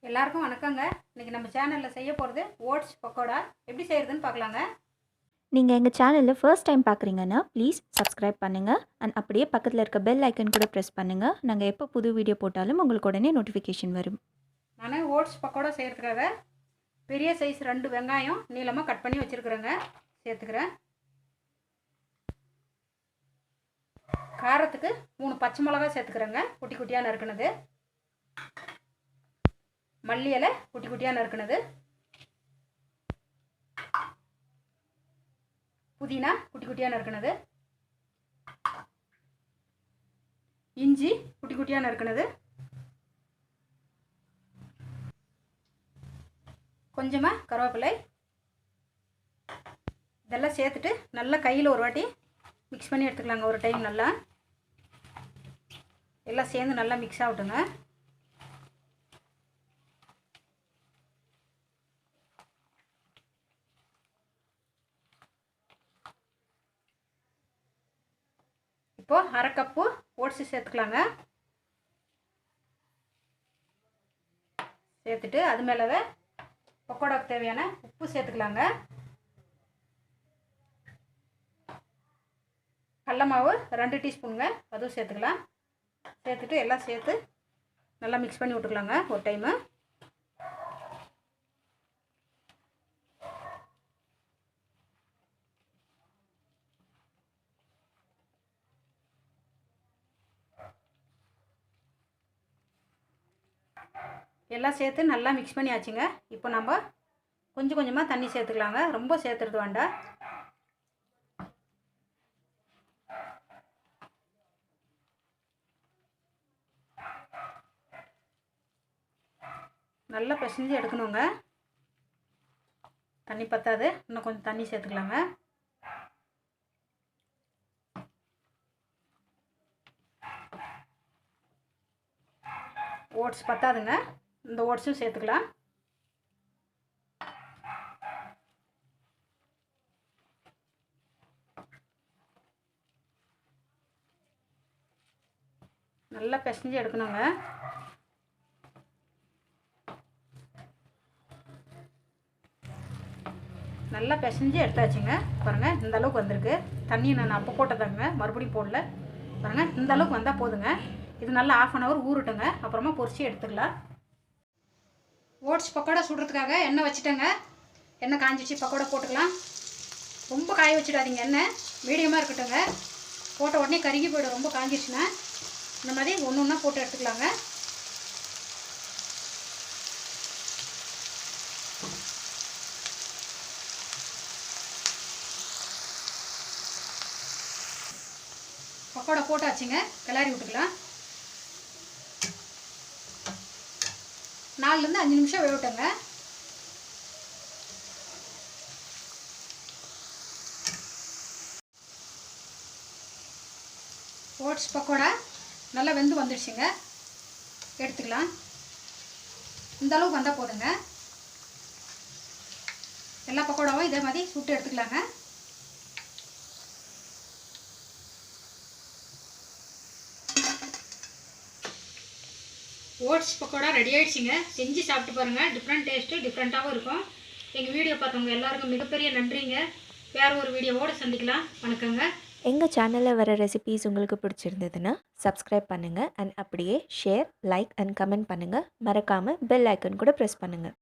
எல்லாருக்கும் வணக்கங்க. இன்னைக்கு நம்ம சேனல்ல செய்ய போகிறது ஓட்ஸ் பக்கோடா எப்படி செய்யறதுன்னு பார்க்கலாங்க. நீங்கள் எங்கள் சேனலில் ஃபர்ஸ்ட் டைம் பார்க்குறீங்கன்னா ப்ளீஸ் சப்ஸ்கிரைப் பண்ணுங்கள் அண்ட் அப்படியே பக்கத்தில் இருக்க பெல் ஐக்கன் கூட ப்ரெஸ் பண்ணுங்கள். நாங்கள் எப்போ புது வீடியோ போட்டாலும் உங்களுக்கு உடனே நோட்டிஃபிகேஷன் வரும். நான் ஓட்ஸ் பக்கோடா செய்கிறதுக்காக பெரிய சைஸ் 2 வெங்காயம் நீளமாக கட் பண்ணி வச்சுருக்குறேங்க, சேர்த்துக்கிறேன். காரத்துக்கு 3 பச்சை மிளகா சேர்த்துக்கிறேங்க, குட்டி குட்டியாக நறுக்குனது. மல்லி இலை குட்டி குட்டியாக நறுக்குனது. புதினா குட்டி குட்டியாக நறுக்குனது. இஞ்சி குட்டி குட்டியாக நறுக்குனது. கொஞ்சமாக கருவேப்பிலை. இதெல்லாம் சேர்த்துட்டு நல்லா கையில் ஒரு வாட்டி மிக்ஸ் பண்ணி எடுத்துக்கலாங்க. ஒரு டைம் நல்லா எல்லாம் சேர்ந்து நல்லா மிக்ஸ் ஆகட்டுங்க. இப்போது அரை கப்பு ஓட்ஸு சேர்த்துக்கலாங்க. சேர்த்துட்டு அது மேலவே பக்கோடாவுக்கு தேவையான உப்பு சேர்த்துக்கலாங்க. கடல மாவு 2 டீஸ்பூனுங்க, அதுவும் சேர்த்துக்கலாம். சேர்த்துட்டு எல்லாம் சேர்த்து நல்லா மிக்ஸ் பண்ணி விட்டுக்கலாங்க ஒரு டைமு. எல்லாம் சேர்த்து நல்லா மிக்ஸ் பண்ணி ஆச்சுங்க. இப்போ நம்ம கொஞ்சம் கொஞ்சமாக தண்ணி சேர்த்துக்கலாங்க, ரொம்ப சேர்த்துறது வேண்டாம். நல்லா பிசைஞ்சு எடுக்கணுங்க. தண்ணி பத்தாது, இன்னும் கொஞ்சம் தண்ணி சேர்த்துக்கலாங்க. ஓட்ஸ் பத்தாதுங்க, இந்த ஓட்ஸும் சேர்த்துக்கலாம். நல்லா பிசைஞ்சு எடுக்கணுங்க. நல்லா பிசைஞ்சு எடுத்தாச்சுங்க. பாருங்கள், இந்த அளவுக்கு வந்திருக்கு. தண்ணி நான் அப்போ போட்டதாங்க, மறுபடியும் போடல. பாருங்கள், இந்த அளவுக்கு வந்தால் போதுங்க. இது நல்லா 1/2 அன் ஹவர் ஊறட்டுங்க, அப்புறமா பொரிச்சு எடுத்துக்கலாம். ஓட்ஸ் பக்கோடா சுடுறதுக்காக எண்ணெய் வச்சுட்டேங்க. எண்ணெய் காஞ்சிச்சு, பக்கோடா போட்டுக்கலாம். ரொம்ப காய வச்சுடாதீங்க, எண்ணெய் மீடியமாக இருக்கட்டுங்க. போட்ட உடனே கருகி போய்டும். ரொம்ப காஞ்சிடுச்சுன்னா இந்த மாதிரி ஒன்று ஒன்றா போட்டு எடுத்துக்கலாங்க. பக்கோடா போட்டாச்சுங்க, கிளறி விட்டுக்கலாம். 4லேருந்து 5 நிமிஷம் வேகட்டுங்க. ஓட்ஸ் பக்கோடா நல்லா வெந்து வந்துடுச்சுங்க, எடுத்துக்கலாம். இந்த அளவுக்கு வந்தால் போதுங்க. எல்லா பக்கோடாவும் இதே மாதிரி சுட்டு எடுத்துக்கலாங்க. ஓட்ஸ் பக்கோடா ரெடி ஆகிடுச்சிங்க. செஞ்சு சாப்பிட்டு பாருங்கள், டிஃப்ரெண்ட் டேஸ்ட்டு, டிஃப்ரெண்ட்டாகவும் இருக்கும். எங்கள் வீடியோ பார்த்தவங்க எல்லாருக்கும் மிகப்பெரிய நன்றிங்க. வேறு ஒரு வீடியோவோடு சந்திக்கலாம். வணக்கங்க. எங்கள் சேனலில் வர ரெசிபீஸ் உங்களுக்கு பிடிச்சிருந்ததுன்னா சப்ஸ்கிரைப் பண்ணுங்கள் அண்ட் அப்படியே ஷேர், லைக் அண்ட் கமெண்ட் பண்ணுங்கள். மறக்காமல் பெல் ஐக்கன் கூட ப்ரெஸ் பண்ணுங்கள்.